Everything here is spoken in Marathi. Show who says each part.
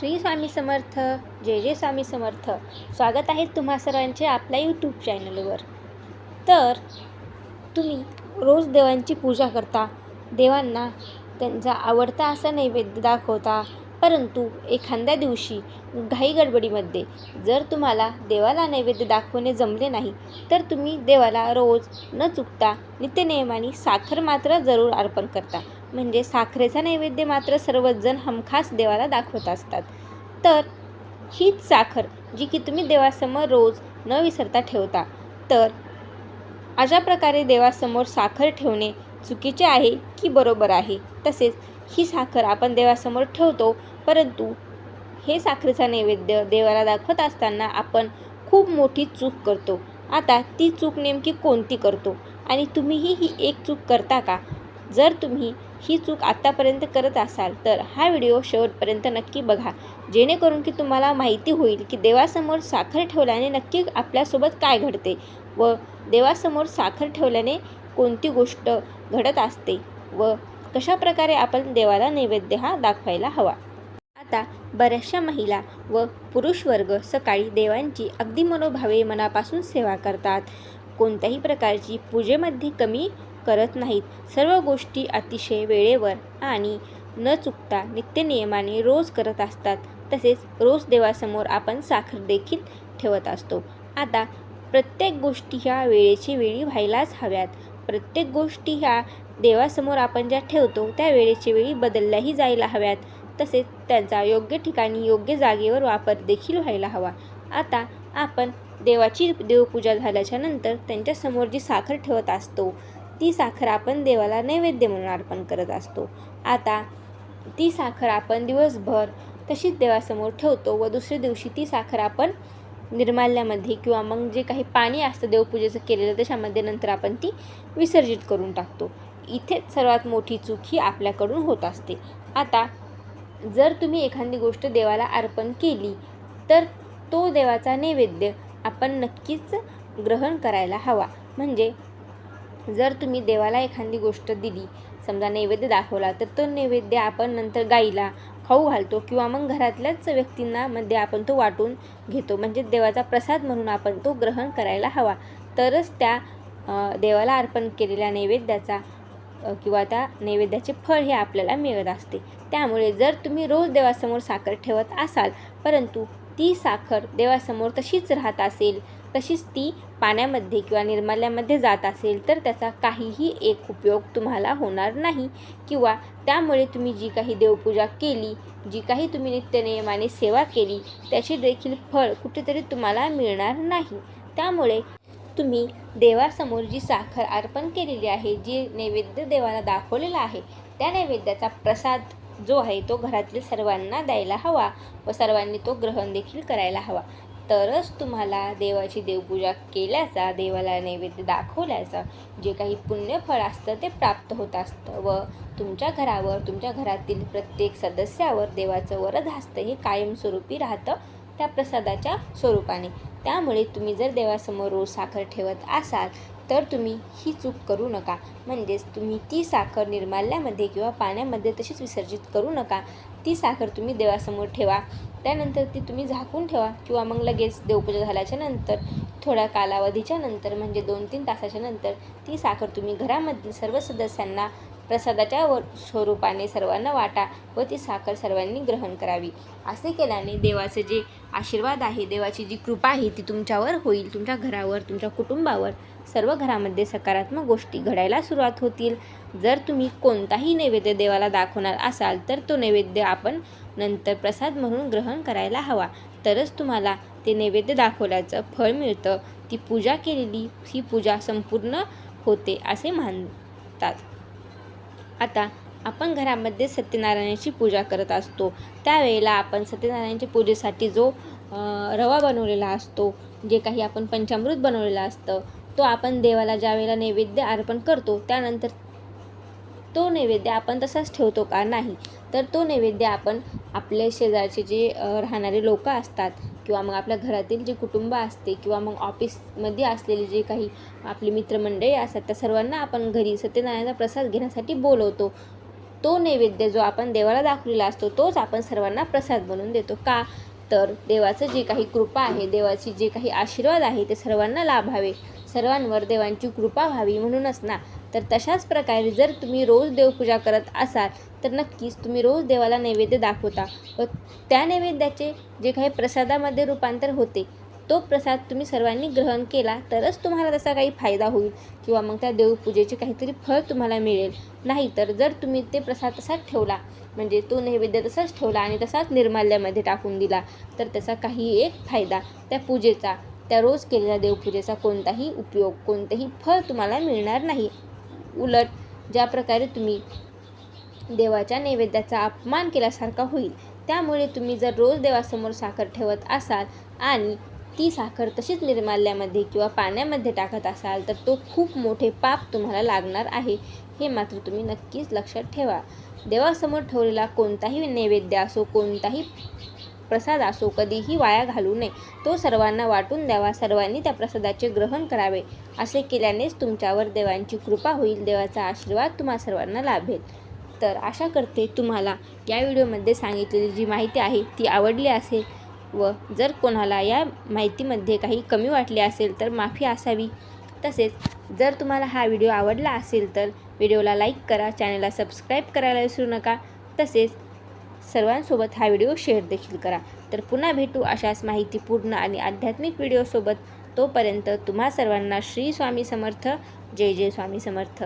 Speaker 1: श्री स्वामी समर्थ. जय जय स्वामी समर्थ. स्वागत आहे तुम्हा सर्वांचे आपल्या यूट्यूब चॅनलवर. तर तुम्ही रोज देवांची पूजा करता, देवांना त्यांचा आवडता असा नैवेद्य दाखवता, परंतु एखाद्या दिवशी घाई गडबडीमध्ये जर तुम्हाला देवाला नैवेद्य दाखवणे जमले नाही, तर तुम्ही देवाला रोज न चुकता नित्यनियमाने साखर मात्र जरूर अर्पण करता. म्हणजे साखरेचा नैवेद्य मात्र सर्वच जण हमखास देवाला दाखवत असतात. तर हीच साखर जी की तुम्ही देवासमोर रोज न विसरता ठेवता, तर अशा प्रकारे देवासमोर साखर ठेवणे चुकीचे आहे की बरोबर आहे? तसेच ही साखर आपण देवासमोर ठेवतो, परंतु हे साखरेचा नैवेद्य देवाला दाखवत असताना आपण खूप मोठी चूक करतो. आता ती चूक नेमकी कोणती करतो आणि तुम्हीही ही एक चूक करता का? जर तुम्ही ही चूक आत्तापर्यंत करत असाल तर हा व्हिडिओ शेवटपर्यंत नक्की बघा, जेणेकरून की तुम्हाला माहिती होईल की देवासमोर साखर ठेवल्याने नक्की आपल्यासोबत काय घडते व देवासमोर साखर ठेवल्याने कोणती गोष्ट घडत असते व कशाप्रकारे आपण देवाला नैवेद्य हा दाखवायला हवा. आता बऱ्याचशा महिला व पुरुष वर्ग सकाळी देवांची अगदी मनोभावे मनापासून सेवा करतात. कोणत्याही प्रकारची पूजेमध्ये कमी करत नाहीत. सर्व गोष्टी अतिशय वेळेवर आणि न चुकता नित्यनियमाने रोज करत असतात. तसेच रोज देवासमोर आपण साखर देखील ठेवत असतो. आता प्रत्येक गोष्टी ह्या वेळेची वेळी व्हायलाच हव्यात. प्रत्येक गोष्टी ह्या देवासमोर आपण ज्या ठेवतो त्या वेळेची वेळी बदलल्याही जायला हव्यात. तसेच त्यांचा योग्य ठिकाणी योग्य जागेवर वापर देखील व्हायला हवा. आता आपण देवाची देवपूजा झाल्याच्या नंतर त्यांच्यासमोर जी साखर ठेवत असतो, ती साखर आपण देवाला नैवेद्य म्हणून अर्पण करत असतो. आता ती साखर आपण दिवसभर तशीच देवासमोर ठेवतो व दुसऱ्या दिवशी ती साखर आपण निर्माल्यामध्ये किंवा मग जे काही पाणी असतं देवपूजेचं केलेलं त्याच्यामध्ये नंतर आपण ती विसर्जित करून टाकतो. इथे सर्वात मोठी चूक ही आपल्याकडून होत असते. आता जर तुम्ही एखादी गोष्ट देवाला अर्पण केली तर तो देवाचा नैवेद्य आपण नक्कीच ग्रहण करायला हवा. म्हणजे जर तुम्ही देवाला एखादी गोष्ट दिली, समजा नैवेद्य दाखवला, तर तो नैवेद्य आपण नंतर गाईला खाऊ घालतो किंवा मग घरातल्याच व्यक्तींना मध्ये आपण तो वाटून घेतो. म्हणजे देवाचा प्रसाद म्हणून आपण तो ग्रहण करायला हवा. तरच त्या देवाला अर्पण केलेल्या नैवेद्याचा किंवा त्या नैवेद्याचे फळ हे आपल्याला मिळत असते. त्यामुळे जर तुम्ही रोज देवासमोर साखर ठेवत असाल, परंतु ती साखर देवासमोर तशीच राहत असेल, तशीच ती पाण्यामध्ये किंवा निर्माल्यामध्ये जात असेल, तर त्याचा काहीही एक उपयोग तुम्हाला होणार नाही किंवा त्यामुळे तुम्ही जी काही देवपूजा केली, जी काही तुम्ही नित्यनियमाने सेवा केली, त्याचे देखील फळ कुठेतरी तुम्हाला मिळणार नाही. त्यामुळे तुम्ही देवासमोर जी साखर अर्पण केलेली आहे, जी नैवेद्य देवाला दाखवलेला आहे, त्या नैवेद्याचा प्रसाद जो आहे तो घरातील सर्वांना द्यायला हवा व सर्वांनी तो ग्रहण देखील करायला हवा. तरच तुम्हाला देवाची देवपूजा केल्याचा, देवाला नैवेद्य दाखवल्याचा जे काही पुण्यफळ असतं ते प्राप्त होत असतं व तुमच्या घरावर, तुमच्या घरातील प्रत्येक सदस्यावर देवाचं वरदहस्त हे कायमस्वरूपी राहतं त्या प्रसादाच्या स्वरूपाने. त्यामुळे तुम्ही जर देवासमोर रोज साखर ठेवत असाल तर तुम्ही ही चूक करू नका. म्हणजेच तुम्ही ती साखर निर्माल्यामध्ये किंवा पाण्यामध्ये तशीच विसर्जित करू नका. ती साखर तुम्ही देवासमोर ठेवा, त्यानंतर ती तुम्ही झाकून ठेवा किंवा मग लगेच देवपूजा झाल्याच्या नंतर थोड्या कालावधीच्या नंतर म्हणजे 2-3 तासाच्या नंतर ती साखर तुम्ही घरामधील सर्व सदस्यांना प्रसादाच्या स्वरूपाने सर्वांना वाटा व ती साखर सर्वांनी ग्रहण करावी. असे केल्याने देवाचे जे आशीर्वाद आहे, देवाची जी कृपा आहे ती तुमच्यावर होईल, तुमच्या घरावर, तुमच्या कुटुंबावर, सर्व घरामध्ये सकारात्मक गोष्टी घडायला सुरुवात होतील. जर तुम्ही कोणताही नैवेद्य देवाला दाखवणार असाल तर तो नैवेद्य आपण नंतर प्रसाद म्हणून ग्रहण करायला हवा. तरच तुम्हाला ते नैवेद्य दाखवल्याचं फळ मिळतं. ती पूजा केलेली ही पूजा संपूर्ण होते असे मानतात. आता आपण घरामध्ये सत्यनारायणाची पूजा करत असतो, त्यावेळेला आपण सत्यनारायणाच्या पूजेसाठी जो रवा बनवलेला असतो, जे काही आपण पंचामृत बनवलेलं असतं, तो आपण देवाला ज्या वेळेला नैवेद्य अर्पण करतो त्यानंतर तो नैवेद्य आपण तसाच ठेवतो का? नाही. तर तो नैवेद्य आपण आपल्या शेजारचे जे राहणारे लोक असतात किंवा मग आपल्या घरातील जे कुटुंब असते किंवा मग ऑफिसमध्ये असलेले जे काही आपले मित्रमंडळी असतात त्या सर्वांना आपण घरी सत्यनारायणाचा प्रसाद घेण्यासाठी बोलवतो. तो नैवेद्य जो आपण देवाला दाखवलेला असतो तोच आपण सर्वांना प्रसाद बनवून देतो. का तर देवाचं जी काही कृपा आहे, देवाची जे काही आशीर्वाद आहे ते सर्वांना लाभावे, सर्वांवर देवांची कृपा व्हावी म्हणूनच ना. तर तशाच प्रकारे जर तुम्ही रोज देवपूजा करत असाल तर नक्कीच तुम्ही रोज देवाला नैवेद्य दाखवता व त्या नैवेद्याचे जे काही प्रसादामध्ये रूपांतर होते तो प्रसाद तुम्ही सर्वांनी ग्रहण केला तरच तुम्हाला त्याचा काही फायदा होईल किंवा मग त्या देवपूजेचे काहीतरी फळ तुम्हाला मिळेल. नाहीतर जर तुम्ही ते प्रसाद तसाच ठेवला, म्हणजे तो नैवेद्य तसाच ठेवला आणि तसाच निर्माल्यामध्ये टाकून दिला तर त्याचा काही एक फायदा, त्या पूजेचा, त्या रोज केलेल्या देवपूजेचा कोणताही उपयोग, कोणतेही फळ तुम्हाला मिळणार नाही. उलट ज्या प्रकारे तुम्ही देवाच्या नैवेद्याचा अपमान केल्यासारखा होईल. त्यामुळे तुम्ही जर रोज देवासमोर साखर ठेवत असाल आणि ती साखर तशीच निर्माल्यामध्ये किंवा पाण्यामध्ये टाकत असाल तर तो खूप मोठे पाप तुम्हाला लागणार आहे, हे मात्र तुम्ही नक्कीच लक्षात ठेवा. देवासमोर ठेवलेला कोणताही नैवेद्य असो, कोणताही प्रसाद असो, कधीही वाया घालू नये. तो सर्वांना वाटून द्यावा, सर्वांनी त्या प्रसादाचे ग्रहण करावे. असे केल्यानेच तुमच्यावर देवांची कृपा होईल, देवाचा आशीर्वाद तुम्हा सर्वांना लाभेल. तर आशा करते तुम्हाला या व्हिडिओमध्ये सांगितलेली जी माहिती आहे ती आवडली असेल व जर कोणाला या माहितीमध्ये काही कमी वाटले असेल तर माफी असावी. तसेच जर तुम्हाला हा व्हिडिओ आवडला असेल तर व्हिडिओला लाईक करा, चॅनलला सबस्क्राईब करायला विसरू नका. तसेच सर्वांसोबत हा व्हिडिओ शेअर देखील करा. तर पुन्हा भेटू अशाच माहितीपूर्ण आणि आध्यात्मिक व्हिडिओसोबत. तोपर्यंत तुम्हा सर्वांना श्री स्वामी समर्थ. जय जय स्वामी समर्थ.